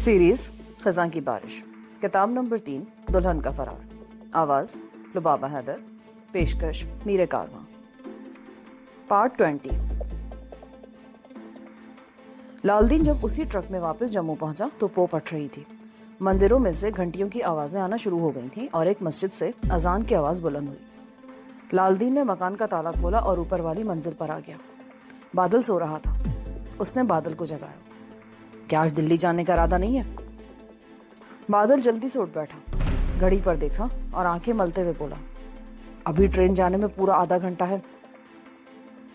Series खजां की बारिश, किताब नंबर 3, दुल्हन का फरार। आवाज लुबाबा हैदर, पेशकश मीरे कारवां। पार्ट 20। लालदीन जब उसी ट्रक में वापस जम्मू पहुंचा तो पो पट रही थी। मंदिरों में से घंटियों की आवाजें आना शुरू हो गई थीं और एक मस्जिद से अजान की आवाज बुलंद हुई। लालदीन ने मकान का ताला खोला और ऊपर वाली मंजिल पर आ गया। बादल सो रहा था। उसने बादल को जगाया। क्या आज दिल्ली जाने का इरादा नहीं है? बादल जल्दी से उठ बैठा, घड़ी पर देखा और आंखें मलते हुए बोला, अभी ट्रेन जाने में पूरा आधा घंटा है।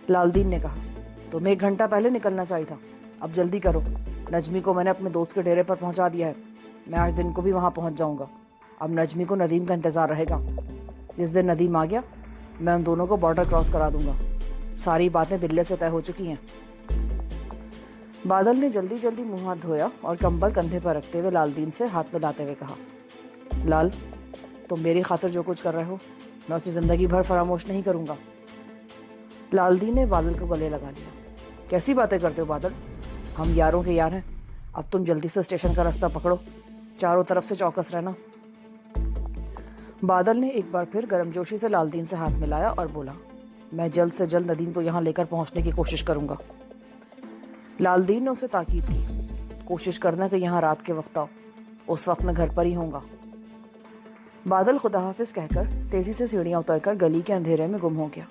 लालदीन ने कहा, तुम्हें 1 घंटा पहले निकलना चाहिए था। अब जल्दी करो, नजमी को मैंने अपने दोस्त के डेरे पर पहुंचा दिया है। मैं आज दिन को भी वहां पहुंच जाऊंगा। अब नजमी को नदीम का इंतजार रहेगा। जिस दिन नदीम आ गया मैं उन दोनों को बॉर्डर क्रॉस करा दूंगा। सारी बातें बिल्ले से तय हो चुकी हैं। बादल ने जल्दी जल्दी मुंह हाथ धोया और कंबल कंधे पर रखते हुए लालदीन से हाथ मिलाते हुए कहा, लाल, तुम मेरी खातिर जो कुछ कर रहे हो मैं उसे जिंदगी भर फरामोश नहीं करूंगा। लालदीन ने बादल को गले लगा लिया। कैसी बातें करते हो बादल? हम यारों के यार हैं। अब तुम जल्दी से स्टेशन का रास्ता पकड़ो, चारों तरफ से चौकस रहना। बादल ने एक बार फिर गर्मजोशी से लालदीन से हाथ मिलाया और बोला, मैं जल्द से जल्द नदीम को यहाँ लेकर पहुंचने की कोशिश करूंगा। लालदीन ने उसे ताकीद की, कोशिश करना कि यहाँ रात के वक्त आओ, उस वक्त मैं घर पर ही होऊंगा। बादल खुदा हाफिज कहकर तेजी से सीढ़ियां उतरकर गली के अंधेरे में गुम हो गया।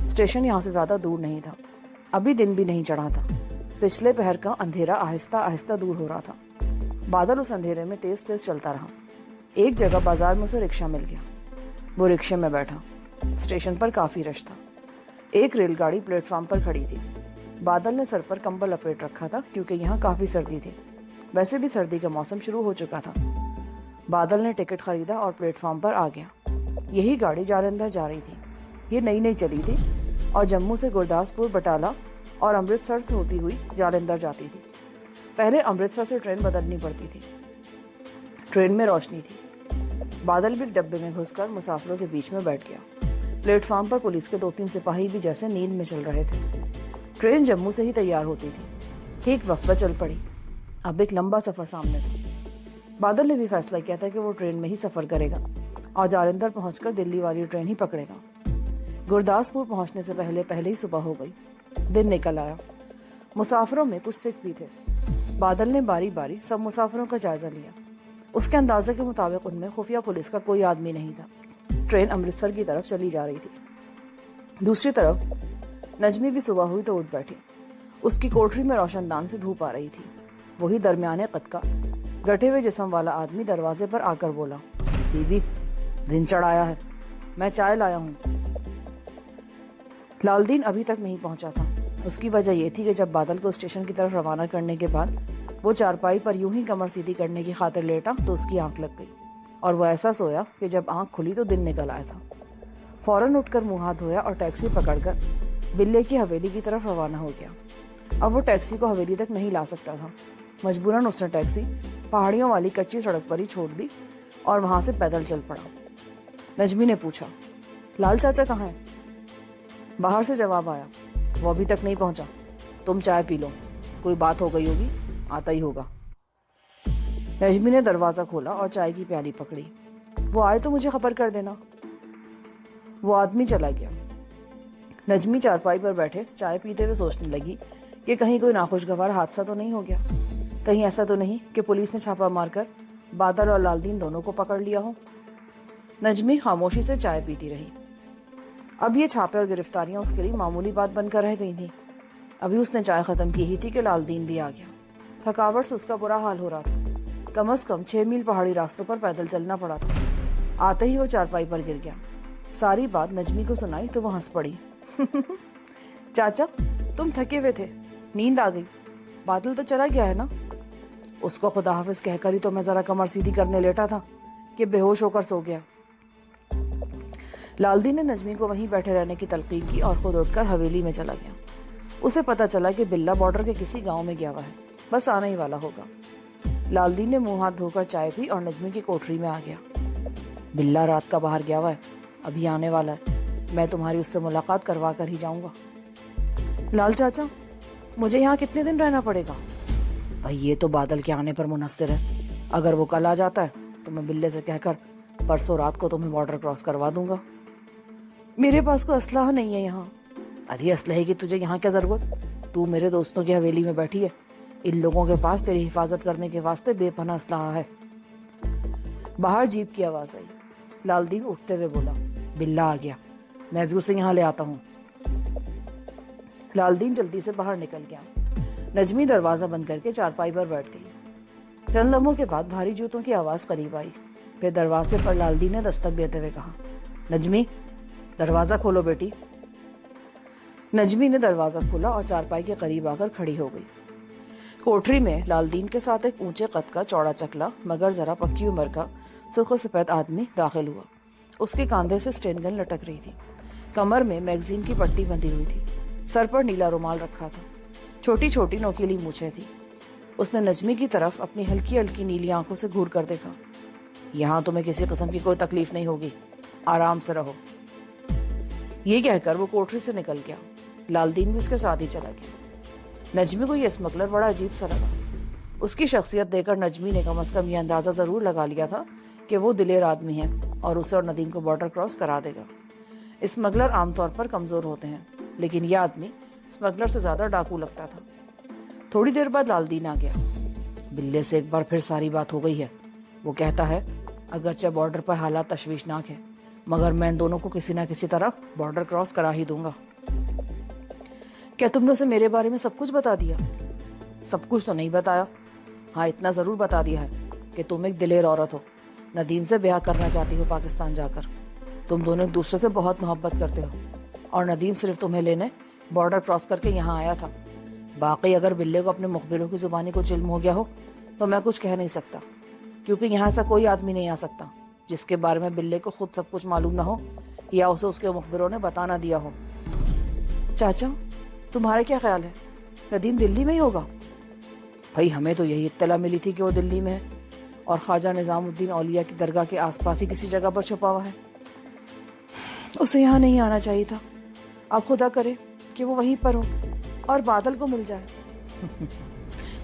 स्टेशन यहाँ से ज्यादा दूर नहीं था। अभी दिन भी नहीं चढ़ा था। पिछले पहर का अंधेरा आहिस्ता आहिस्ता दूर हो रहा था। बादल उस अंधेरे में तेज तेज चलता रहा। एक जगह बाजार में उसे रिक्शा मिल गया। वो रिक्शे में बैठा। स्टेशन पर काफी रश था। एक रेलगाड़ी प्लेटफॉर्म पर खड़ी थी। बादल ने सर पर कंबल लपेट रखा था क्योंकि यहाँ काफी सर्दी थी। वैसे भी सर्दी का मौसम शुरू हो चुका था। बादल ने टिकट खरीदा और प्लेटफॉर्म पर आ गया। यही गाड़ी जालंधर जा रही थी। ये नई नई चली थी और जम्मू से गुरदासपुर, बटाला और अमृतसर से होती हुई जालंधर जाती थी। पहले अमृतसर से ट्रेन बदलनी पड़ती थी। ट्रेन में रोशनी थी। बादल भी डब्बे में घुसकर मुसाफिरों के बीच में बैठ गया। प्लेटफॉर्म पर पुलिस के 2-3 सिपाही भी जैसे नींद में चल रहे थे। ट्रेन जम्मू से ही तैयार होती थी। ठीक वक्त पर चल पड़ी। अब एक लंबा सफर सामने था। बादल ने भी फैसला किया था कि वो ट्रेन में ही सफर करेगा और जालंधर पहुंचकर दिल्ली वाली ट्रेन ही पकड़ेगा। गुरदासपुर पहुंचने से पहले पहले ही सुबह हो गई। दिन निकल आया। मुसाफिरों में कुछ सिख भी थे। बादल ने बारी बारी सब मुसाफिरों का जायजा लिया। उसके अंदाजे के मुताबिक उनमें खुफिया पुलिस का कोई आदमी नहीं था। ट्रेन अमृतसर की तरफ चली जा रही थी। दूसरी तरफ नजमी भी सुबह हुई तो उठ बैठी। उसकी कोठरी में रोशनदान से धूप आ रही थी। वही दरमियाने कद का गठे हुए जिस्म वाला आदमी दरवाजे पर आकर बोला, बीबी, दिन चढ़ाया है, मैं चाय लाया हूँ। लालदीन अभी तक नहीं पहुंचा था। उसकी वजह यह थी कि जब बादल को स्टेशन की तरफ रवाना करने के बाद वो चारपाई पर यूं ही कमर सीधी करने की खातिर लेटा तो उसकी आंख लग गई और वो ऐसा सोया कि जब आंख खुली तो दिन निकल आया था। फौरन उठकर मुंह हाथ धोया और टैक्सी पकड़कर बिल्ले की हवेली की तरफ रवाना हो गया। अब वो टैक्सी को हवेली तक नहीं ला सकता था। मजबूरन उसने टैक्सी पहाड़ियों वाली कच्ची सड़क पर ही छोड़ दी और वहां से पैदल चल पड़ा। नजमी ने पूछा, लाल चाचा कहाँ हैं? बाहर से जवाब आया, वो अभी तक नहीं पहुंचा। तुम चाय पी लो, कोई बात हो गई होगी, आता ही होगा। नजमी ने दरवाजा खोला और चाय की प्याली पकड़ी। वो आए तो मुझे खबर कर देना। वो आदमी चला गया। नजमी चारपाई पर बैठे चाय पीते हुए सोचने लगी कि कहीं कोई नाखुशगवार हादसा तो नहीं हो गया। कहीं ऐसा तो नहीं कि पुलिस ने छापा मारकर बादल और लालदीन दोनों को पकड़ लिया हो। नजमी खामोशी से चाय पीती रही। अब ये छापे और गिरफ्तारियां उसके लिए मामूली बात बनकर रह गई थी। अभी उसने चाय खत्म की ही थी कि लालदीन भी आ गया। थकावट से उसका बुरा हाल हो रहा था। कम से कम 6 मील पहाड़ी रास्तों पर पैदल चलना पड़ा था। आते ही वो चारपाई पर गिर गया। सारी बात नजमी को सुनाई तो वो हंस पड़ी। चाचा, तुम थके हुए थे, नींद आ गई। बादल तो चला गया है ना? उसको खुदा हाफिज कहकर ही तो मैं जरा कमर सीधी करने लेटा था कि बेहोश होकर सो गया। लालदीन ने नजमी को वहीं बैठे रहने की तलकीन की और खुद उठकर हवेली में चला गया। उसे पता चला कि बिल्ला बॉर्डर के किसी गांव में गया हुआ है, बस आने ही वाला होगा। लालदीन ने मुंह हाथ धोकर चाय पी और नजमी की कोठरी में आ गया। बिल्ला रात का बाहर गया हुआ है, अभी आने वाला है। मैं तुम्हारी उससे मुलाकात करवा कर ही जाऊंगा। लाल चाचा, मुझे यहाँ कितने दिन रहना पड़ेगा? بھائی یہ تو بادل کے آنے پر منحصر ہے. اگر وہ کل آ جاتا ہے تو میں بلے سے کہہ کر پرسوں رات کو تمہیں بارڈر کراس کروا دوں گا. میرے پاس کوئی اسلحہ نہیں ہے یہاں. ارے اسلحے کی تجھے یہاں کیا ضرورت؟ تو میرے دوستوں کی حویلی میں بیٹھی ہے. ان لوگوں کے پاس تیری حفاظت کرنے کے واسطے بے پناہ اسلحہ ہے. باہر جیپ کی آواز آئی. لال دین اٹھتے ہوئے بولا, بلا آ گیا, میں بھی اسے یہاں لے آتا ہوں. لال دین جلدی سے باہر نکل گیا. نجمی دروازہ بند کر کے چارپائی پر بیٹھ گئی. چند لمحوں کے بعد بھاری جوتوں کی آواز قریب آئی. پھر دروازے پر لال دین نے دستک دیتے ہوئے کہا, نجمی دروازہ کھولو بیٹی. نجمی نے دروازہ کھولا اور چارپائی کے قریب آ کر کھڑی ہو گئی. کوٹری میں لال دین کے ساتھ ایک اونچے قد کا چوڑا چکلا مگر ذرا پکی عمر کا سرخ و سفید آدمی داخل ہوا. اس کے کاندھے سے اسٹین گن لٹک رہی تھی. کمر میں میگزین کی پٹی بندھی ہوئی تھی. سر پر نیلا رومال رکھا تھا. چھوٹی چھوٹی نوکیلی مونچھیں تھی. اس نے نجمی کی طرف اپنی ہلکی ہلکی نیلی آنکھوں سے گھور کر دیکھا. یہاں تمہیں کسی قسم کی کوئی تکلیف نہیں ہوگی, آرام سے رہو. یہ کہہ کر وہ کوٹری سے نکل گیا. لال دین بھی اس کے ساتھ ہی چلا گیا. نجمی کو یہ اسمگلر بڑا عجیب سا لگا. اس کی شخصیت دیکھ کر نجمی نے کم از کم یہ اندازہ ضرور لگا لیا تھا کہ وہ دلیر آدمی ہے اور اسے اور ندیم کو بارڈر کراس کرا دے گا. اسمگلر عام طور پر کمزور ہوتے ہیں, لیکن یہ آدمی اسمگلر سے زیادہ ڈاکو لگتا تھا. تھوڑی دیر بعد لال دین آ گیا. بلے سے ایک بار پھر ساری بات ہو گئی ہے. وہ کہتا ہے اگرچہ بارڈر پر حالات تشویشناک ہے مگر میں ان دونوں کو کسی نہ کسی طرح بارڈر کراس کرا ہی دوں گا. کیا تم نے اسے میرے بارے میں سب کچھ بتا دیا؟ سب کچھ تو نہیں بتایا. ہاں اتنا ضرور بتا دیا ہے کہ تم ایک دلیر عورت ہو. ندیم سے بیاہ کرنا چاہتی ہو پاکستان جا کر. تم دونوں ایک دوسرے سے بہت محبت کرتے ہو اور ندیم صرف تمہیں لینے بارڈر کراس کر کے یہاں آیا تھا. باقی اگر بلے کو اپنے مخبروں کی زبانی کچھ علم ہو گیا ہو تو میں کچھ کہہ نہیں سکتا, کیونکہ یہاں ایسا کوئی آدمی نہیں آ سکتا جس کے بارے میں بلے کو خود سب کچھ معلوم نہ ہو یا اسے اس کے مخبروں نے بتا نہ دیا ہو. چاچا تمہارا کیا خیال ہے, ندیم دلی میں ہی ہوگا؟ بھائی ہمیں تو یہی اطلاع ملی تھی کہ وہ دلی میں ہے اور خواجہ نظام الدین اولیاء کی درگاہ کے آس پاس ہی کسی جگہ پر چھپا ہوا ہے. اسے یہاں نہیں آنا چاہیے تھا. اب خدا کرے کہ وہ وہیں پر ہو اور بادل کو مل جائے.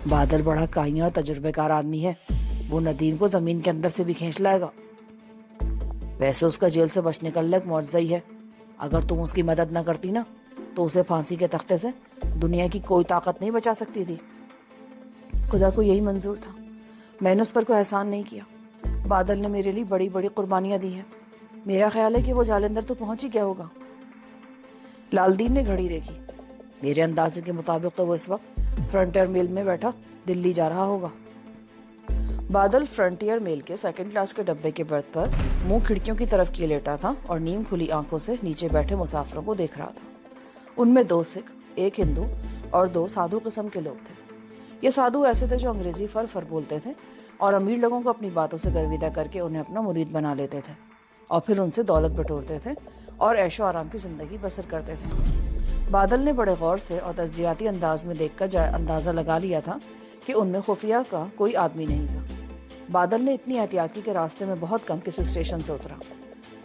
بادل بڑا کائیں اور تجربے کار آدمی ہے. وہ ندیم کو زمین کے اندر سے بھی کھینچ لائے گا. ویسے اس کا جیل سے بچ نکلنا ایک معجزہ ہی ہے. اگر تم اس کی مدد نہ کرتی نا تو اسے پھانسی کے تختے سے دنیا کی کوئی طاقت نہیں بچا سکتی تھی. خدا کو یہی منظور تھا. میں نے اس پر کوئی احسان نہیں کیا. بادل نے میرے لیے بڑی بڑی قربانیاں دی ہیں. میرا خیال ہے کہ وہ جالندر تو پہنچ ہی گیا ہوگا. لال دین نے گھڑی دیکھی. میرے اندازے کے مطابق تو وہ اس وقت فرنٹیئر میل میں بیٹھا دلی جا رہا ہوگا. بادل فرنٹیئر میل کے سیکنڈ کلاس کے ڈبے کے برتھ پر منہ کھڑکیوں کی طرف کیے لیٹا تھا اور نیم کھلی آنکھوں سے نیچے بیٹھے مسافروں کو دیکھ رہا تھا. ان میں 2 سکھ, ایک ہندو اور 2 سادھو قسم کے لوگ تھے. یہ سادھو ایسے تھے جو انگریزی فر بولتے تھے اور امیر لوگوں کو اپنی باتوں سے گرویدہ کر کے انہیں اپنا مرید بنا لیتے تھے اور پھر ان سے دولت بٹورتے تھے اور عیش و آرام کی زندگی بسر کرتے تھے. بادل نے بڑے غور سے اور تجزیاتی انداز میں دیکھ کر اندازہ لگا لیا تھا کہ ان میں خفیہ کا کوئی آدمی نہیں تھا. بادل نے اتنی احتیاط کی کہ راستے میں بہت کم کسی اسٹیشن سے اترا.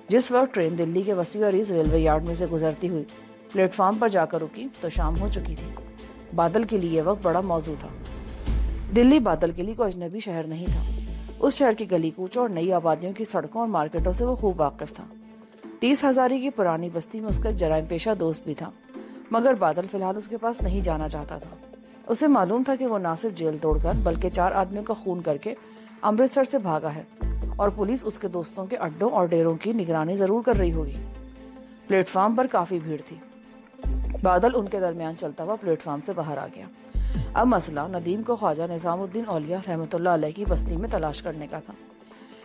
جس وقت ٹرین دلی کے وسیع اور عریض ریلوے یارڈ میں سے گزرتی ہوئی پلیٹ فارم پر جا کر رکی تو شام ہو چکی تھی. بادل کے لیے یہ وقت بڑا موزوں تھا. دلی بادل کے لیے کوئی اجنبی شہر نہیں تھا. اس شہر کی گلی کوچوں اور نئی آبادیوں کی سڑکوں اور مارکیٹوں سے وہ خوب واقف تھا. 30 ہزاری کی پرانی بستی میں اس کا ایک جرائم پیشہ دوست بھی تھا, مگر بادل فی الحال اس کے پاس نہیں جانا چاہتا تھا. اسے معلوم تھا کہ وہ نہ صرف جیل توڑ کر بلکہ 4 آدمیوں کا خون کر کے امرتسر سے بھاگا ہے اور پولیس اس کے دوستوں کے اڈوں اور ڈیروں کی نگرانی ضرور کر رہی ہوگی. پلیٹ فارم پر کافی بھیڑ تھی. بادل ان کے درمیان چلتا ہوا پلیٹ فارم سے باہر آ گیا. اب مسئلہ ندیم کو خواجہ نظام الدین اولیاء رحمۃ اللہ علیہ کی بستی میں تلاش کرنے کا تھا.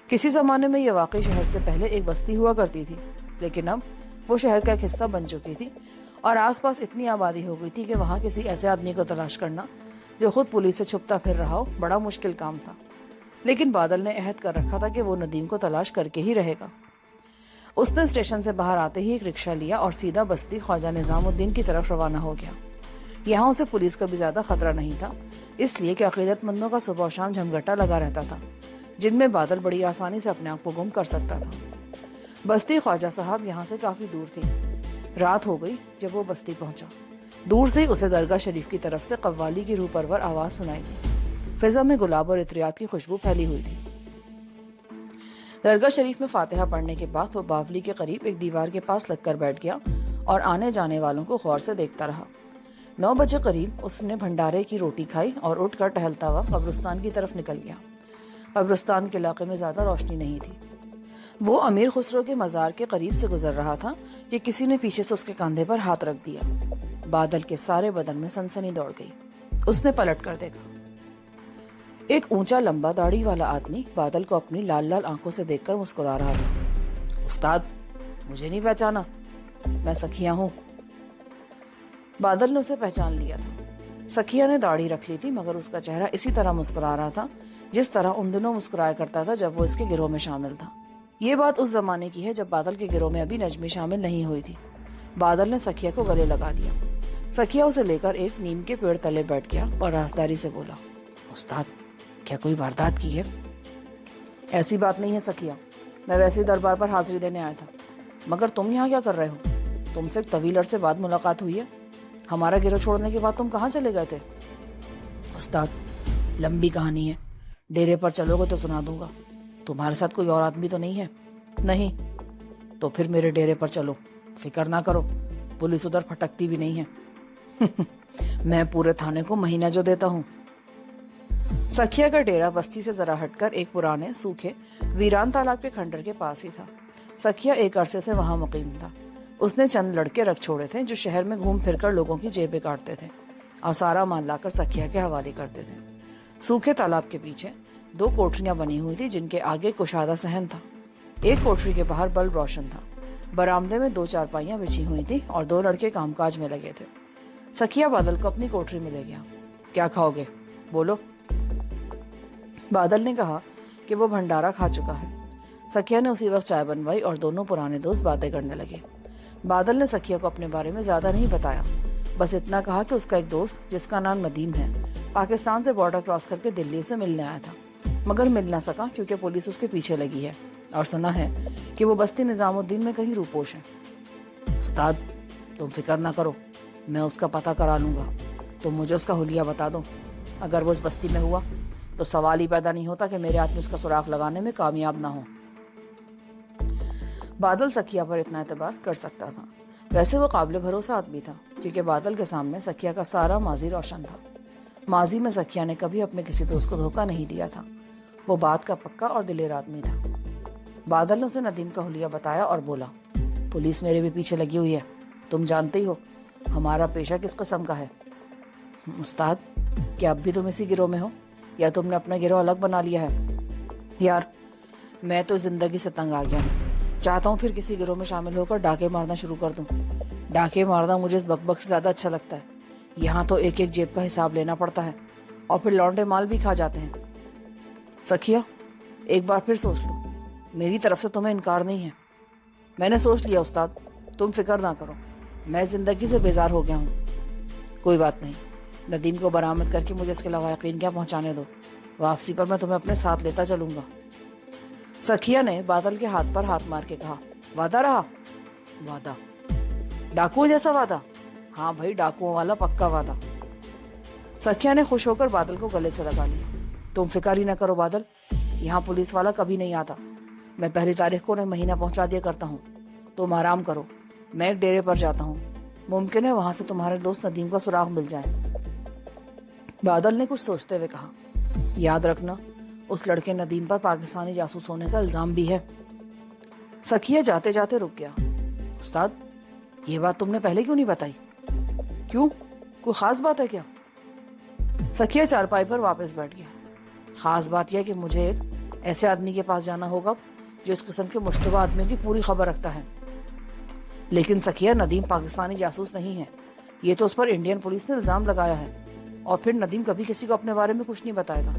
کسی زمانے میں یہ واقعی شہر سے پہلے ایک بستی ہوا کرتی تھی, لیکن اب وہ شہر کا ایک حصہ بن چکی تھی اور آس پاس اتنی آبادی ہو گئی تھی کہ وہاں کسی ایسے آدمی کو تلاش کرنا جو خود پولیس سے چھپتا پھر رہا ہو بڑا مشکل کام تھا. لیکن بادل نے عہد کر رکھا تھا کہ وہ ندیم کو تلاش کر کے ہی رہے گا. اس نے اسٹیشن سے باہر آتے ہی ایک رکشہ لیا اور سیدھا بستی خواجہ نظام الدین کی طرف روانہ ہو گیا. یہاں اسے پولیس کا بھی زیادہ خطرہ نہیں تھا, اس لیے کہ عقیدت مندوں کا صبح و شام جھمگٹا لگا رہتا تھا جن میں بادل بڑی آسانی سے اپنے آپ کو گم کر سکتا تھا. بستی خواجہ صاحب یہاں سے کافی دور تھی. رات ہو گئی جب وہ بستی پہنچا. دور سے ہی اسے درگاہ شریف کی طرف سے قوالی کی روح پرور آواز سنائی دی. फिजा में गुलाब और इत्रियात की खुशबू फैली हुई थी। दरगाह शरीफ में फातिहा पढ़ने के बाद वो बावली के करीब एक दीवार के पास लगकर बैठ गया और आने जाने वालों को गौर से देखता रहा। 9 बजे करीब उसने भंडारे की रोटी खाई और उठकर टहलता हुआ कब्रिस्तान की तरफ निकल गया। कब्रिस्तान के इलाके में ज्यादा रोशनी नहीं थी। वो अमीर खुसरो के मजार के करीब से गुजर रहा था कि किसी ने पीछे से उसके कंधे पर हाथ रख दिया। बादल के सारे बदन में सनसनी दौड़ गई। उसने पलट कर देखा। एक ऊंचा लंबा दाढ़ी वाला आदमी बादल को अपनी लाल लाल आंखों से देखकर मुस्कुरा रहा था। उस्ताद, मुझे नहीं पहचाना? मैं सखिया हूँ। बादल ने उसे पहचान लिया था। सखिया ने दाढ़ी रख ली थी, मगर उसका चेहरा इसी तरह मुस्कुरा रहा था जिस तरह उन दिनों मुस्कुराया करता था जब वो इसके गिरोह में शामिल था। ये बात उस जमाने की है जब बादल के गिरोह में अभी नजमी शामिल नहीं हुई थी। बादल ने सखिया को गले लगा लिया। सखिया उसे लेकर एक नीम के पेड़ तले बैठ गया और राजदारी से बोला, उस्ताद, क्या कोई वारदात की है? ऐसी बात नहीं है सखिया, मैं वैसे ही दरबार पर हाजिरी देने आया था। मगर तुम यहाँ क्या कर रहे हो? तुमसे एक तवील अरसे बाद मुलाकात हुई है। हमारा गिरोह छोड़ने के बाद तुम कहाँ चले गए थे? उस्ताद, लंबी कहानी है, डेरे पर चलोगे तो सुना दूंगा। तुम्हारे साथ कोई और आदमी तो नहीं है? नहीं। तो फिर मेरे डेरे पर चलो, फिक्र ना करो, पुलिस उधर फटकती भी नहीं है। मैं पूरे थाने को महीना जो देता हूँ। सखिया का डेरा बस्ती से जरा हटकर एक पुराने सूखे वीरान तालाब के खंडर के पास ही था। सखिया एक अरसे से वहां मुकीम था। उसने चंद लड़के रख छोड़े थे जो शहर में घूम फिरकर लोगों की जेबें काटते थे और सारा माल लाकर सखिया के हवाले करते थे। सूखे तालाब के पीछे 2 कोठरियां बनी हुई थी जिनके आगे कुशादा सहन था। एक कोठरी के बाहर बल्ब रोशन था। बरामदे में 2 चारपाइयां बिछी हुई थी और 2 लड़के कामकाज में लगे थे। सखिया बादल को अपनी कोठरी में ले गया। क्या खाओगे? बोलो। बादल ने कहा कि वो भंडारा खा चुका है। सखिया ने उसी वक्त चाय बनवाई और दोनों पुराने दोस्त बातें करने लगे। बादल ने सखिया को अपने बारे में ज्यादा नहीं बताया, बस इतना कहा कि उसका एक दोस्त जिसका नाम नदीम है पाकिस्तान से बॉर्डर क्रॉस करके दिल्ली उसे मिलने आया था, मगर मिल ना सका क्योंकि पुलिस उसके पीछे लगी है और सुना है कि वो बस्ती निजामुद्दीन में कहीं रूपोश है। उस्ताद, तुम फिक्र ना करो, मैं उसका पता करा लूंगा। तुम मुझे उसका हुलिया बता दो। अगर वो उस बस्ती में हुआ तो सवाल ही पैदा नहीं होता कि मेरे आदमी उसका सुराग लगाने में कामयाब ना हो। बादल सखिया पर इतना एतबार कर सकता था। वैसे वो काबिल भरोसा आदमी था क्योंकि बादल के सामने सखिया का सारा माजी रोशन था। माजी में सखिया ने कभी अपने किसी दोस्त को धोखा नहीं दिया था। वो बात का पक्का और दिलेर आदमी था। बादल ने उसे नदीम का हुलिया बताया और बोला, पुलिस मेरे भी पीछे लगी हुई है, तुम जानते ही हो हमारा पेशा किस किस्म का है। उस्ताद, क्या अब भी तुम इसी गिरोह में हो या तुमने अपना गिरोह अलग बना लिया है? यार, मैं तो जिंदगी से तंग आ गया हूँ। चाहता हूँ फिर किसी गिरोह में शामिल होकर डाके मारना शुरू कर दूं। डाके मारना मुझे इस बकबक से ज्यादा अच्छा लगता है। यहाँ तो एक एक जेब का हिसाब लेना पड़ता है और फिर लौंडे माल भी खा जाते हैं। सखिया, एक बार फिर सोच लो, मेरी तरफ से तुम्हें इनकार नहीं है। मैंने सोच लिया उस्ताद, तुम फिक्र ना करो, मैं जिंदगी से बेजार हो गया हूँ। कोई बात नहीं, नदीम को बरामद करके मुझे इसके अलावा यकीन क्या पहुंचाने दो। वापसी पर मैं तुम्हें अपने साथ लेता चलूंगा। सखिया ने बादल के हाथ पर हाथ मार के कहा, वादा रहा? वादा? डाकुओं जैसा वादा? हाँ भाई, डाकुओं वाला पक्का वादा। सखिया ने खुश होकर बादल को गले से लगा लिया। तुम फिक्र ही न करो बादल, यहाँ पुलिस वाला कभी नहीं आता। मैं 1 तारीख को उन्हें महीना पहुंचा दिया करता हूँ। तुम आराम करो, मैं एक डेरे पर जाता हूँ, मुमकिन है वहां से तुम्हारे दोस्त नदीम का सुराग मिल जाए। बादल ने कुछ सोचते हुए कहा, याद रखना उस लड़के नदीम पर पाकिस्तानी जासूस होने का इल्जाम भी है। सखिया जाते जाते रुक गया। उस्ताद, ये बात तुमने पहले क्यों नहीं बताई? क्यों, कोई खास बात है क्या? सखिया चारपाई पर वापस बैठ गया। खास बात यह कि मुझे एक ऐसे आदमी के पास जाना होगा जो इस किस्म के मुश्तबा आदमियों की पूरी खबर रखता है। लेकिन सखिया, नदीम पाकिस्तानी जासूस नहीं है, ये तो उस पर इंडियन पुलिस ने इल्जाम लगाया है और फिर नदीम कभी किसी को अपने बारे में कुछ नहीं बताएगा।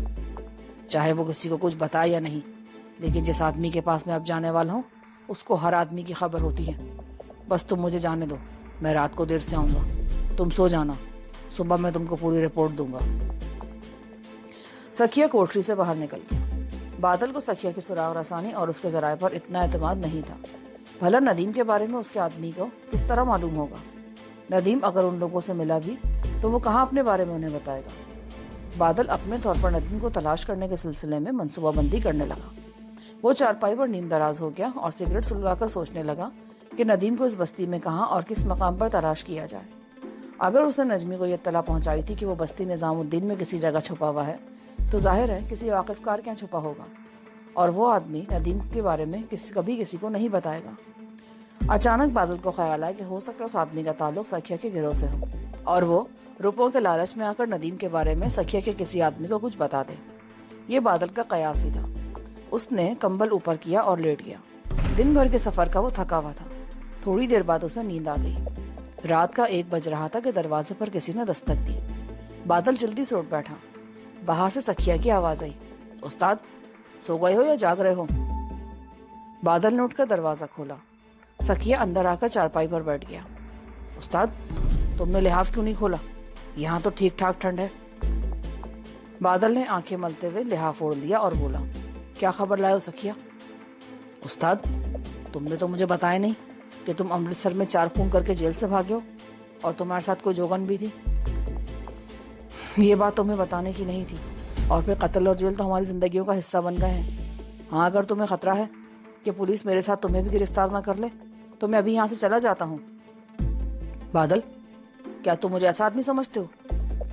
चाहे वो किसी को कुछ बताए या नहीं, लेकिन जिस आदमी के पास मैं अब जाने वाला हूँ उसको हर आदमी की खबर होती है। बस तुम मुझे जाने दो, मैं रात को देर से आऊंगा। तुम सो जाना, सुबह मैं तुमको पूरी रिपोर्ट दूंगा। सखिया कोठरी से बाहर निकल गया। बादल को सखिया की सुराग रसानी और उसके जराए पर इतना एतमाद नहीं था। भला नदीम के बारे में उसके आदमी को किस तरह मालूम होगा? नदीम अगर उन लोगों से मिला भी तो वो कहाँ अपने बारे में उन्हें बताएगा? बादल अपने तौर पर नदीम को तलाश करने के सिलसिले में मंसूबा बंदी करने लगा। वो चारपाई पर नीम दराज हो गया और सिगरेट सुलगाकर सोचने लगा कि नदीम को इस बस्ती में कहाँ और किस मकाम पर तलाश किया जाए। अगर उसने नजमी को यह इत्तला पहुंचाई थी कि वो बस्ती निजामुद्दीन में किसी जगह छुपा हुआ है, तो जाहिर है किसी वाकिफकार के यहाँ छुपा होगा, और वो आदमी नदीम के बारे में कभी किसी को नहीं बताएगा। अचानक बादल को ख्याल आया कि हो सकता है उस आदमी का ताल्लुक सखिया के गिरोह से हो और वो रुपयों के लालच में आकर नदीम के बारे में सखिया के किसी आदमी को कुछ बता दे। ये बादल का कयास ही था। उसने कंबल ऊपर किया और लेट गया। दिन भर के सफर का वो थका हुआ था। थोड़ी देर बाद उसे नींद आ गई। रात का 1 बज रहा था कि दरवाजे पर किसी ने दस्तक दी। बादल जल्दी से उठ बैठा। बाहर से सखिया की आवाज आई, उस्ताद सो गए हो या जाग रहे हो? बादल ने उठकर दरवाजा खोला। सखिया अंदर आकर चारपाई पर बैठ गया। उस्ताद तुमने लिहाफ क्यों नहीं खोला? यहाँ तो ठीक ठाक ठंड है। बादल ने आंखें मलते हुए लिहाफ ओढ़ लिया और बोला, क्या खबर लाए हो सखिया? उस्ताद तुमने तो मुझे बताया नहीं कि तुम अमृतसर में 4 खून करके जेल से भागे हो और तुम्हारे साथ कोई जोगन भी थी। ये बात तुम्हें बताने की नहीं थी, और फिर कत्ल और जेल तो हमारी जिंदगियों का हिस्सा बन गए हैं। हाँ, अगर तुम्हें खतरा है कि पुलिस मेरे साथ तुम्हें भी गिरफ्तार ना कर ले तो मैं अभी यहाँ से चला जाता हूँ। बादल, क्या तुम मुझे ऐसा आदमी समझते हो?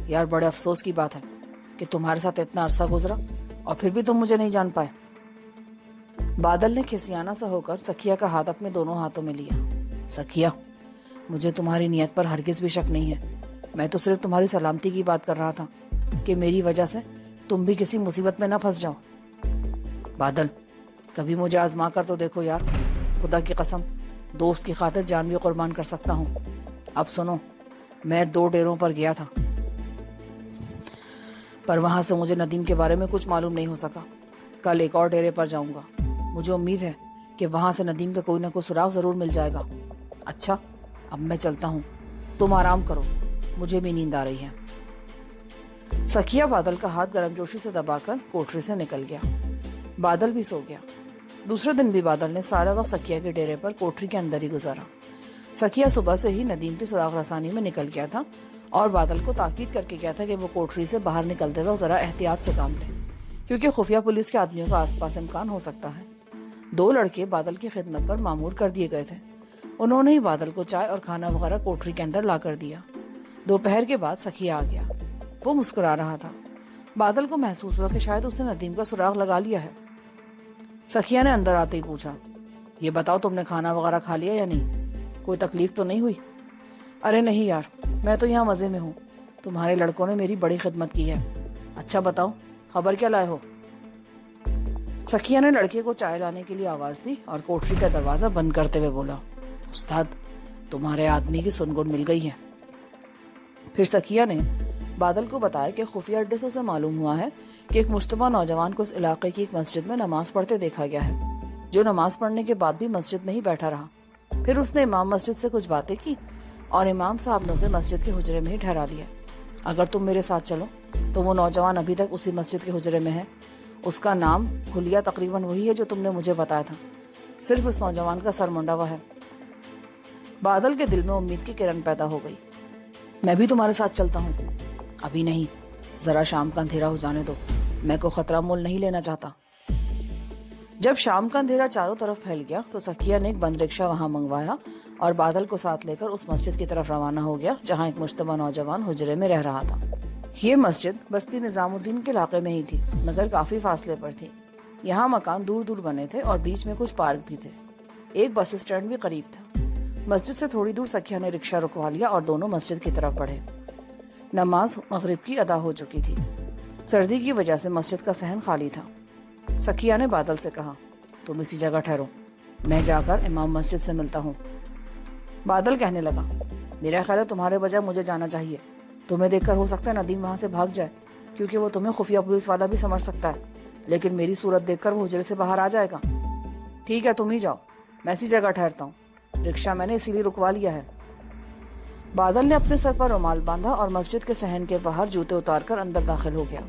यार बड़े अफसोस की बात है कि तुम्हारे साथ इतना अरसा गुजरा और फिर भी तुम मुझे नहीं जान पाए। बादल ने खिसियाना सा होकर सखिया का हाथ अपने दोनों हाथों में लिया। सखिया, मुझे तुम्हारी नियत पर हरगिज भी शक नहीं है। मैं तो सिर्फ तुम्हारी सलामती की बात कर रहा था कि मेरी वजह से तुम भी किसी मुसीबत में ना फंस जाओ। बादल, कभी मुझे आजमा कर तो देखो यार, खुदा की कसम दोस्त की खातिर जान भी कुर्बान कर सकता हूँ। अब सुनो, मैं 2 डेरों पर गया था, पर वहां से मुझे नदीम के बारे में कुछ मालूम नहीं हो सका। कल एक और डेरे पर जाऊंगा। मुझे उम्मीद है कि वहां से नदीम का कोई ना कोई सुराग जरूर मिल जाएगा। अच्छा, अब मैं चलता हूँ, तुम आराम करो, मुझे भी नींद आ रही है। सखिया बादल का हाथ गर्मजोशी से दबाकर कोठरी से निकल गया। बादल भी सो गया। दूसरे दिन भी बादल ने सारा वक्त सखिया के डेरे पर कोठरी के अंदर ही गुजारा। सखिया सुबह से ही नदीम की सुराग रसानी में निकल गया था और बादल को ताकीद करके गया था कि वो कोठरी से बाहर निकलते वक्त जरा एहतियात से काम ले, क्योंकि खुफिया पुलिस के आदमियों का आसपास इम्कान हो सकता है। 2 लड़के बादल की खिदमत पर मामूर कर दिए गए थे। उन्होंने ही बादल को चाय और खाना वगैरह कोठरी के अंदर ला कर दिया। दोपहर के बाद सखिया आ गया। वो मुस्कुरा रहा था। बादल को महसूस हुआ कि शायद उसने नदीम का सुराग लगा लिया है। सखिया ने अंदर आते ही पूछा, ये बताओ तुमने खाना वगैरह खा लिया या नहीं? कोई तकलीफ तो नहीं हुई? अरे नहीं यार, मैं तो यहाँ मजे में हूँ। तुम्हारे लड़कों ने मेरी बड़ी खिदमत की है। अच्छा बताओ, खबर क्या लाए हो? सखिया ने लड़के को चाय लाने के लिए आवाज दी और कोठरी का दरवाजा बंद करते हुए बोला, उस्ताद तुम्हारे आदमी की सुनगुन मिल गई है। फिर सखिया ने बादल को बताया कि खुफिया अड्डे से उसे मालूम हुआ है कि एक मुश्तबा नौजवान को इस इलाके की एक मस्जिद में नमाज पढ़ते देखा गया है, जो नमाज पढ़ने के बाद भी मस्जिद में ही बैठा रहा। फिर उसने इमाम मस्जिद से कुछ बातें की और इमाम साहब ने उसे मस्जिद के हुजरे में ही ठहरा लिया। अगर तुम मेरे साथ चलो तो वो नौजवान अभी तक उसी मस्जिद के हुजरे में है। उसका नाम हुलिया तकरीबन वही है जो तुमने मुझे बताया था, सिर्फ उस नौजवान का सर मुंडा हुआ है। बादल के दिल में उम्मीद की किरण पैदा हो गई। मैं भी तुम्हारे साथ चलता हूँ। अभी नहीं, जरा शाम का अंधेरा हो जाने दो, मैं को खतरा मोल नहीं लेना चाहता। जब शाम का अंधेरा चारों तरफ फैल गया तो सखिया ने एक बंद रिक्शा वहां मंगवाया और बादल को साथ लेकर उस मस्जिद की तरफ रवाना हो गया जहां एक मुश्तबा नौजवान हुजरे में रह रहा था। ये मस्जिद बस्ती निजामुद्दीन के इलाके में ही थी, मगर काफी फासले पर थी। यहाँ मकान दूर दूर बने थे और बीच में कुछ पार्क भी थे। एक बस स्टैंड भी करीब था। मस्जिद से थोड़ी दूर सखिया ने रिक्शा रुकवा लिया और दोनों मस्जिद की तरफ बढ़े। नमाज मगरिब की अदा हो चुकी थी। सर्दी की वजह से मस्जिद का सहन खाली था। सखिया ने बादल से कहा, तुम इसी जगह ठहरो, मैं जाकर इमाम मस्जिद से मिलता हूँ। बादल कहने लगा, मेरा ख्याल है तुम्हारे बजाय मुझे जाना चाहिए। तुम्हें देखकर हो सकता है नदीम वहां से भाग जाए, क्योंकि वो तुम्हें खुफिया पुलिस वाला भी समझ सकता है, लेकिन मेरी सूरत देखकर वो हुजरे से बाहर आ जाएगा। ठीक है, तुम ही जाओ, मैं इसी जगह ठहरता हूँ। रिक्शा मैंने इसीलिए रुकवा लिया है। बादल ने अपने सर पर रुमाल बांधा और मस्जिद के सहन के बाहर जूते उतारकर अंदर दाखिल हो गया।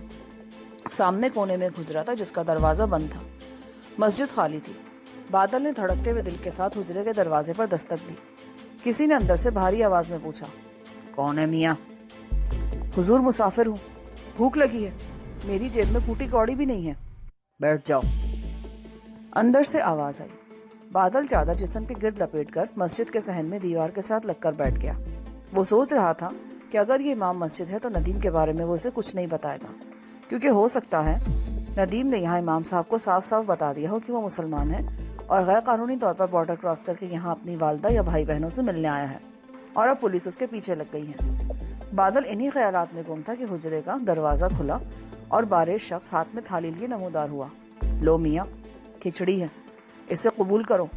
सामने कोने में एक हुजरा था जिसका दरवाजा बंद था। मस्जिद खाली थी। बादल ने धड़कते हुए दिल के साथ हुजरे के दरवाजे पर दस्तक दी। किसी ने अंदर से भारी आवाज में पूछा, कौन है मियाँ? हुजूर मुसाफिर हूँ। भूख लगी है, मेरी जेब में फूटी कौड़ी भी नहीं है, बैठ जाओ। अंदर से आवाज आई। बादल चादर जिस्म के गिर्द लपेटकर मस्जिद के सहन में दीवार के साथ लगकर बैठ गया। वो सोच रहा था कि अगर ये इमाम मस्जिद है तो नदीम के बारे में वो उसे कुछ नहीं बताएगा, क्योंकि हो सकता है नदीम ने यहाँ इमाम साहब को साफ साफ बता दिया हो कि वो मुसलमान है और गैर कानूनी तौर पर बॉर्डर क्रॉस करके यहाँ अपनी वालदा या भाई बहनों से मिलने आया है और अब पुलिस उसके पीछे लग गई है। बादल इन्हीं ख्यालात में गुम था कि हुजरे का दरवाजा खुला और बारिश शख्स हाथ में थाली लिए नमूदार हुआ। लो मियाँ, खिचड़ी है, इसे कबूल करो।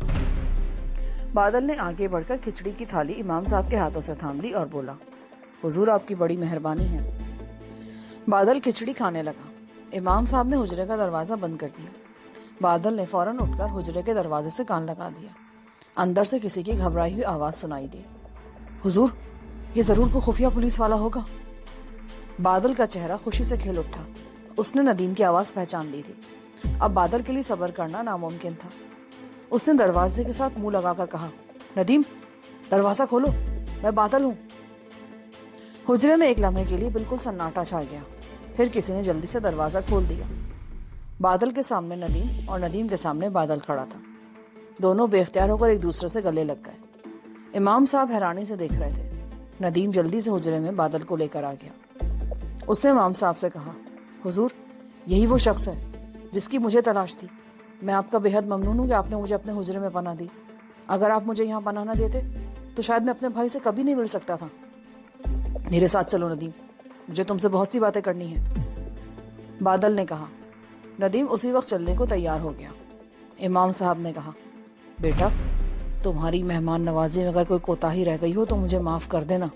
बादल ने आगे बढ़कर खिचड़ी की थाली इमाम साहब के हाथों से थाम ली और बोला, हुजूर आपकी बड़ी मेहरबानी है। बादल खिचड़ी खाने लगा। इमाम साहब ने हुजरे का दरवाजा बंद कर दिया। बादल ने फौरन उठकर हुजरे के दरवाजे से कान लगा दिया। अंदर से किसी की घबराई हुई आवाज सुनाई दी, हुजूर ये जरूर कोई खुफिया पुलिस वाला होगा। बादल का चेहरा खुशी से खिल उठा। उसने नदीम की आवाज पहचान ली थी। अब बादल के लिए सब्र करना नामुमकिन था। उसने दरवाजे के साथ मुंह लगाकर कहा, नदीम दरवाजा खोलो, मैं बादल हूँ। हुजरे में एक लम्हे के लिए बिल्कुल सन्नाटा छा गया। फिर किसी ने जल्दी से दरवाजा खोल दिया। बादल के सामने नदीम और नदीम के सामने बादल खड़ा था। दोनों बेख्तियार होकर एक दूसरे से गले लग गए। इमाम साहब हैरानी से देख रहे थे। नदीम जल्दी से हुजरे में बादल को लेकर आ गया। उसने इमाम साहब से कहा, हुजूर यही वो शख्स है जिसकी मुझे तलाश थी। मैं आपका बेहद ममनून हूँ कि आपने मुझे अपने हुजरे में पनाह दी। अगर आप मुझे यहाँ पनाह न देते तो शायद मैं अपने भाई से कभी नहीं मिल सकता था। मेरे साथ चलो नदीम, मुझे तुमसे बहुत सी बातें करनी है, बादल ने कहा। नदीम उसी वक्त चलने को तैयार हो गया। इमाम साहब ने कहा, बेटा तुम्हारी मेहमान नवाजी में अगर कोई कोताही रह गई हो तो मुझे माफ कर देना।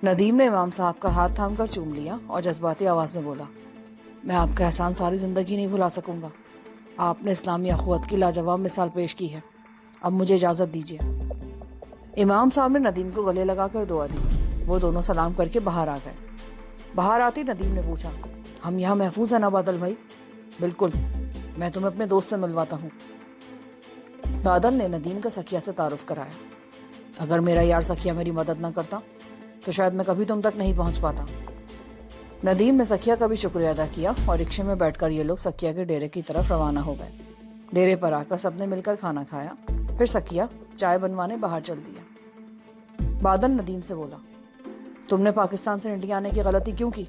नदीम ने इमाम साहब का हाथ थाम कर चूम लिया और जज्बाती आवाज में बोला, मैं आपका एहसान सारी जिंदगी नहीं भुला सकूंगा। आपने इस्लामी अखुवत की लाजवाब मिसाल पेश की है। अब मुझे इजाजत दीजिए। इमाम साहब ने नदीम को गले लगाकर दुआ दी। वो दोनों सलाम करके बाहर आ गए। बाहर आती नदीम ने पूछा, हम यहाँ महफूज है ना बादल भाई? बिल्कुल, मैं तुम्हें अपने दोस्त से मिलवाता हूँ। बादल ने नदीम का सखिया से तारुफ कराया। अगर मेरा यार सखिया मेरी मदद न करता तो शायद मैं कभी तुम तक नहीं पहुंच पाता। नदीम ने सखिया का भी शुक्रिया अदा किया और रिक्शे में बैठकर ये लोग सखिया के डेरे की तरफ रवाना हो गए। डेरे पर आकर सबने मिलकर खाना खाया। फिर सखिया चाय बनवाने बाहर चल दिया। बादल नदीम से बोला, तुमने पाकिस्तान से इंडिया आने की गलती क्यों की?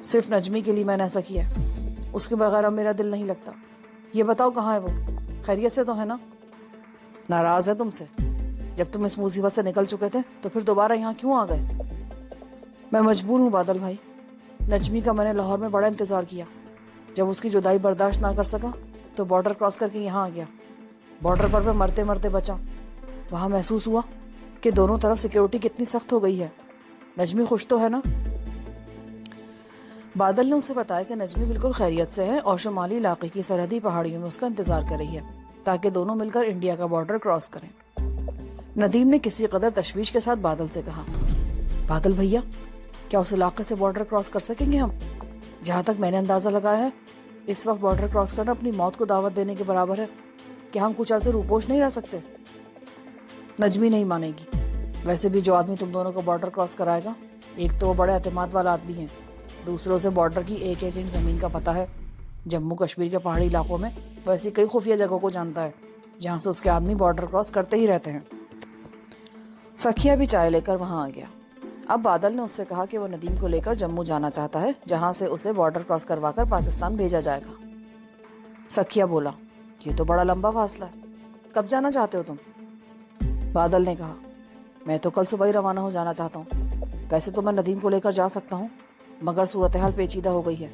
सिर्फ नजमी के लिए मैंने ऐसा किया, उसके बगैर अब मेरा दिल नहीं लगता। ये बताओ कहाँ है वो? खैरियत से तो है ना? नाराज है तुमसे? जब तुम इस मुसीबत से निकल चुके थे तो फिर दोबारा यहाँ क्यों आ गए? मैं मजबूर हूँ बादल भाई। नजमी का मैंने लाहौर में बड़ा इंतजार किया। जब उसकी जुदाई बर्दाश्त ना कर सका तो बॉर्डर क्रॉस करके यहाँ आ गया। बॉर्डर पर मैं मरते मरते बचा। वहां महसूस हुआ कि दोनों तरफ सिक्योरिटी कितनी सख्त हो गई है। नजमी खुश तो है ना? बादल ने उसे बताया कि नजमी बिल्कुल खैरियत से है और शुमाली इलाके की सरहदी पहाड़ियों में उसका इंतजार कर रही है ताकि दोनों मिलकर इंडिया का बॉर्डर क्रॉस करें। नदीम ने किसी कदर तशवीश के साथ बादल से कहा, बादल भैया क्या उस इलाके से बॉर्डर क्रॉस कर सकेंगे हम? जहां तक मैंने अंदाजा लगाया है इस वक्त बॉर्डर क्रॉस करना अपनी मौत को दावत देने के बराबर है। क्या हम कुछ अर्से रूपोश नहीं रह सकते? नजमी नहीं मानेगी। वैसे भी जो आदमी तुम दोनों को बॉर्डर क्रॉस कराएगा, एक तो वो बड़े एतमाद वाला आदमी है, दूसरों से बॉर्डर की एक एक इंच जमीन का पता है। जम्मू कश्मीर के पहाड़ी इलाकों में वो ऐसी कई खुफिया जगहों को जानता है जहां से उसके आदमी बॉर्डर क्रॉस करते ही रहते हैं। सखिया भी चाय लेकर वहां आ गया। अब बादल ने उससे कहा कि वो नदीम को लेकर जम्मू जाना चाहता है जहां से उसे बॉर्डर क्रॉस करवाकर पाकिस्तान भेजा जाएगा। सखिया बोला, ये तो बड़ा लंबा फासला है, कब जाना चाहते हो तुम? बादल ने कहा, मैं तो कल सुबह ही रवाना हो जाना चाहता हूँ। वैसे तो मैं नदीम को लेकर जा सकता हूँ, मगर सूरत हाल पेचीदा हो गई है,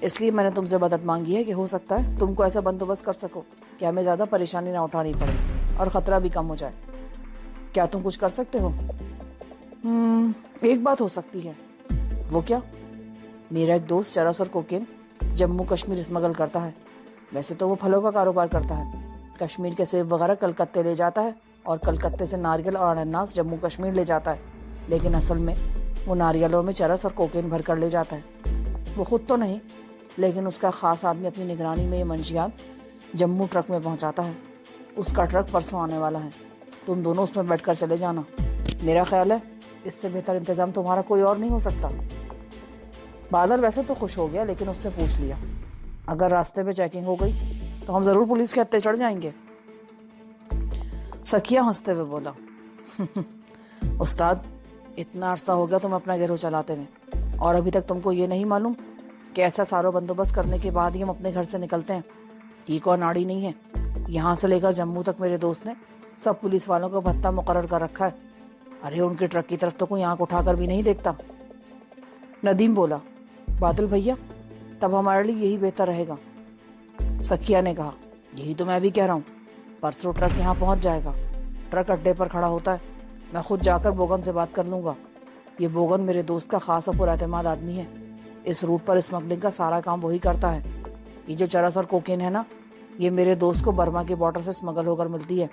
इसलिए मैंने तुमसे मदद मांगी है कि हो सकता है तुमको ऐसा बंदोबस्त कर सको कि हमें ज्यादा परेशानी ना उठानी पड़े और खतरा भी कम हो जाए। क्या तुम कुछ कर सकते हो? एक बात हो सकती है। वो क्या? मेरा एक दोस्त चरस और कोकेन जम्मू कश्मीर स्मगल करता है। वैसे तो वो फलों का कारोबार करता है, कश्मीर के सेब वगैरह कलकत्ते ले जाता है और कलकत्ते से नारियल और अनानास जम्मू कश्मीर ले जाता है, लेकिन असल में वो नारियलों में चरस और कोकेन भर कर ले जाता है। वो खुद तो नहीं, लेकिन उसका खास आदमी अपनी निगरानी में ये मंशियात जम्मू ट्रक में पहुंचाता है। उसका ट्रक परसों आने वाला है, तुम दोनों उसमें बैठकर चले जाना। मेरा ख्याल है इससे बेहतर इंतजाम तुम्हारा कोई और नहीं हो सकता। بادل ویسے تو خوش ہو گیا لیکن اس نے پوچھ لیا, اگر راستے میں چیکنگ ہو گئی تو ہم ضرور پولیس کے ہتھے چڑھ جائیں گے. سکھیا ہنستے ہوئے بولا, استاد اتنا عرصہ ہو گیا تم اپنا گروہ چلاتے ہوئے اور ابھی تک تم کو یہ نہیں معلوم کہ ایسا سارا بندوبست کرنے کے بعد ہی ہم اپنے گھر سے نکلتے ہیں. یہ کوئی ناڑی نہیں ہے, یہاں سے لے کر جموں تک میرے دوست نے سب پولیس والوں کا بھتہ مقرر کر رکھا ہے. ارے ان کے ٹرک کی طرف تو کوئی آنکھ اٹھا کر بھی نہیں دیکھتا. ندیم بولا, بادل بھیا تب ہمارے لیے یہی بہتر رہے گا. سکھیا نے کہا, یہی تو میں بھی کہہ رہا ہوں. پرسوں ٹرک یہاں پہنچ جائے گا, ٹرک اڈے پر کھڑا ہوتا ہے, میں خود جا کر بوگن سے بات کر لوں گا. یہ بوگن میرے دوست کا خاص اور پراعتماد آدمی ہے. اس روٹ پر اسمگلنگ کا سارا کام وہی کرتا ہے. یہ جو چرس اور کوکین ہے نا, یہ میرے دوست کو برما کے بارڈر سے اسمگل ہو کر ملتی ہے.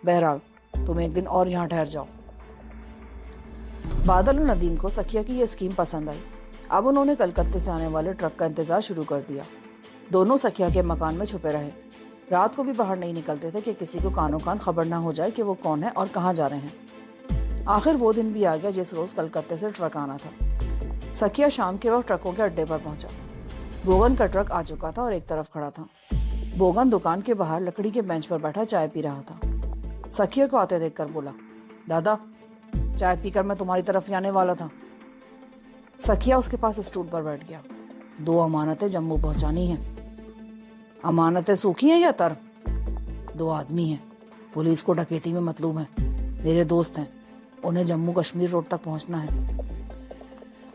بہرحال تم ایک دن اور یہاں ٹھہر جاؤ. بادل اور ندیم کو سکھیا کی یہ اسکیم پسند آئی. اب انہوں نے کلکتے سے آنے والے ٹرک کا انتظار شروع کر دیا. دونوں سکھیا کے مکان میں چھپے رہے. رات کو بھی باہر نہیں نکلتے تھے کہ کسی کو کانوں کان خبر نہ ہو جائے کہ وہ کون ہے اور کہاں جا رہے ہیں. آخر وہ دن بھی آ گیا جس روز کلکتے سے ٹرک آنا تھا. سکھیا شام کے وقت ٹرکوں کے اڈے پر پہنچا. بوگن کا ٹرک آ چکا تھا اور ایک طرف کھڑا تھا. بوگن دکان کے باہر لکڑی کے بینچ پر بیٹھا چائے پی رہا تھا. سکھیا کو آتے دیکھ کر بولا, دادا چائے پی کر میں تمہاری طرف ہی آنے والا تھا. سکھیا اس کے پاس اسٹول پر بیٹھ گیا. 2 امانتیں جموں پہنچانی ہیں. امانتیں سوکھی ہیں یا تر؟ 2 آدمی ہیں, پولیس کو ڈکیتی میں مطلوب ہیں, میرے دوست ہیں, انہیں جموں کشمیر روڈ تک پہنچنا ہے.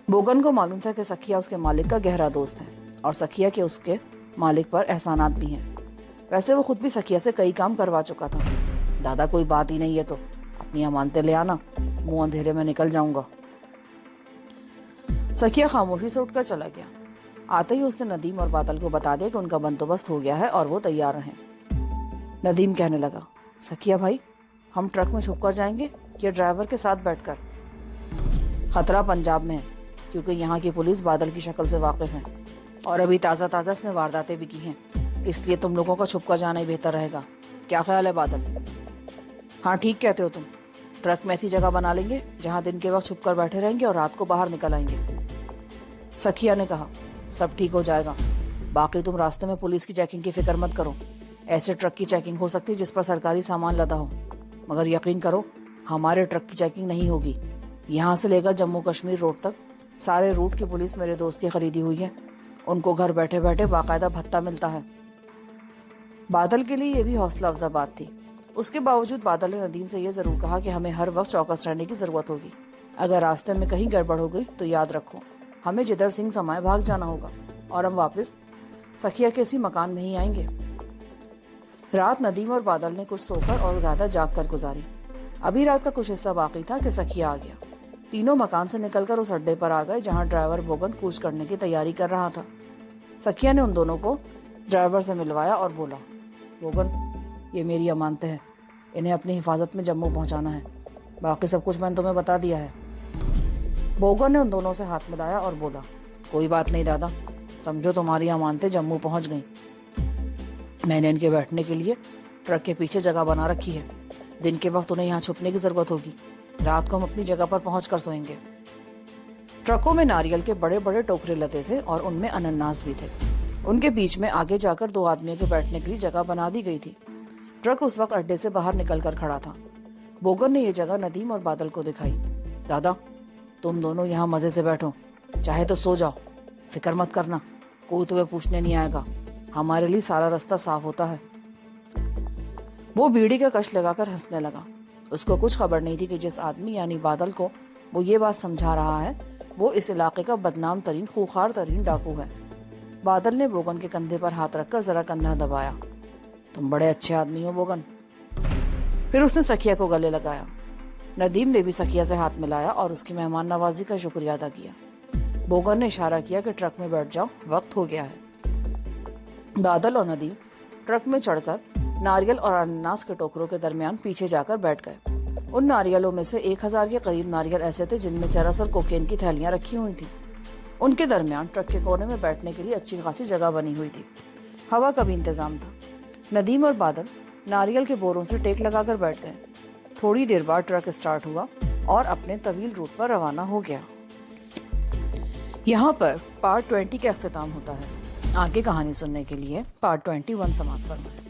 بوگن کو معلوم تھا کہ سکھیا اس کے مالک کا گہرا دوست ہے اور سکھیا کے اس کے مالک پر احسانات بھی ہیں. ویسے وہ خود بھی سکھیا سے کئی کام کروا چکا تھا. دادا کوئی بات ہی نہیں ہے تو اپنی امانتیں لے آنا, منہ اندھیرے میں نکل جاؤں گا. سکھیا خاموشی سے اٹھ کر چلا گیا. آتے ہی اس نے ندیم اور بادل کو بتا دیا کہ ان کا بندوبست ہو گیا ہے اور وہ تیار ہیں. ندیم کہنے لگا, سکھیا بھائی ہم ٹرک میں چھپ کر جائیں گے یا ڈرائیور کے ساتھ بیٹھ کر؟ خطرہ پنجاب میں ہے کیونکہ یہاں کی پولیس بادل کی شکل سے واقف ہے اور ابھی تازہ اس نے وارداتیں بھی کی ہیں, اس لیے تم لوگوں کا چھپ کر جانا ہی بہتر رہے گا. کیا خیال ہے بادل؟ ہاں ٹھیک کہتے ہو تم. ٹرک میں ایسی جگہ بنا لیں گے جہاں دن کے وقت چھپ کر بیٹھے رہیں گے اور رات کو باہر نکل آئیں گے. سکھیا نے کہا, سب ٹھیک ہو جائے گا. باقی تم راستے میں پولیس کی چیکنگ کی فکر مت کرو. ایسے ٹرک کی چیکنگ ہو سکتی جس پر سرکاری سامان لدا ہو, مگر یقین کرو ہمارے ٹرک کی چیکنگ نہیں ہوگی. یہاں سے لے کر جموں کشمیر روڈ تک سارے روٹ کی پولیس میرے دوست کی خریدی ہوئی ہے. ان کو گھر بیٹھے بیٹھے باقاعدہ بھتہ ملتا ہے. بادل کے لیے یہ بھی حوصلہ افزا بات تھی. اس کے باوجود بادل نے ندیم سے یہ ضرور کہا کہ ہمیں ہر وقت چوکس رہنے کی ضرورت ہوگی. اگر راستے میں کہیں گڑبڑ ہو گئی تو یاد رکھو ہمیں جدھر سنگھ سمائے بھاگ جانا ہوگا اور ہم واپس سکھیا کے اسی مکان میں ہی آئیں گے. رات ندیم اور بادل نے کچھ سو کر اور زیادہ جاگ کر گزاری. ابھی رات کا کچھ حصہ باقی تھا کہ سکھیا آ گیا. تینوں مکان سے نکل کر اس اڈے پر آ گئے جہاں ڈرائیور بوگن کوچ کرنے کی تیاری کر رہا تھا. سکھیا نے ان دونوں کو ڈرائیور سے ملوایا اور بولا, بوگن یہ میری امانتیں ہیں, انہیں اپنی حفاظت میں جموں پہنچانا ہے. باقی سب کچھ میں نے تمہیں بتا دیا ہے. بوگن نے ان دونوں سے ہاتھ ملایا اور بولا, کوئی بات نہیں دادا, سمجھو تمہاری امانتیں جموں پہنچ گئیں. میں نے ان کے بیٹھنے کے لیے ٹرک کے پیچھے جگہ بنا رکھی ہے. دن کے وقت انہیں یہاں چھپنے کی ضرورت ہوگی, رات کو ہم اپنی جگہ پر پہنچ کر سوئیں گے. ٹرکوں میں ناریل کے بڑے بڑے ٹوکرے لدے تھے اور ان میں انناس بھی تھے. ان کے بیچ میں آگے جا کر 2 آدمیوں کے بیٹھنے کے لیے جگہ بنا دی گئی تھی. ٹرک اس وقت اڈے سے باہر نکل کر کھڑا تھا. بوگن نے یہ جگہ ندیم اور بادل کو دکھائی. دادا تم دونوں یہاں مزے سے بیٹھو, چاہے تو سو جاؤ, فکر مت کرنا, کوئی تمہیں پوچھنے نہیں آئے گا. ہمارے لیے سارا راستہ صاف ہوتا ہے. وہ بیڑی کا کش لگا کر ہنسنے لگا. اس کو کچھ خبر نہیں تھی کہ جس آدمی یعنی بادل کو وہ یہ بات سمجھا رہا ہے وہ اس علاقے کا بدنام ترین خوخار ترین ڈاکو ہے. بادل نے بوگن کے کندھے پر ہاتھ رکھ کر ذرا کندھا دبایا. تم بڑے اچھے آدمی ہو بوگن. پھر اس نے سکھیا کو گلے لگایا. ندیم نے بھی سکھیا سے ہاتھ ملایا اور اس کی مہمان نوازی کا شکریہ ادا کیا. بوگن نے اشارہ کیا کہ ٹرک میں بیٹھ جاؤ, وقت ہو گیا ہے. بادل اور ندیم ٹرک میں چڑھ کر ناریل اور انناس کے ٹوکروں کے درمیان پیچھے جا کر بیٹھ گئے. ان ناریلوں میں سے 1000 کے قریب ناریل ایسے تھے جن میں چرس اور کوکین کی تھیلیاں رکھی ہوئی تھیں. ان کے درمیان ٹرک کے کونے میں بیٹھنے کے لیے اچھی خاصی جگہ بنی ہوئی تھی. ہوا کا بھی انتظام تھا. ندیم اور بادل ناریل کے بوروں سے ٹیک لگا کر بیٹھ گئے. تھوڑی دیر بعد ٹرک اسٹارٹ ہوا اور اپنے طویل روٹ پر روانہ ہو گیا. यहाँ पर पार्ट 20 का अख्तिताम होता है। आगे कहानी सुनने के लिए पार्ट 21 समाप्त फरमाएं।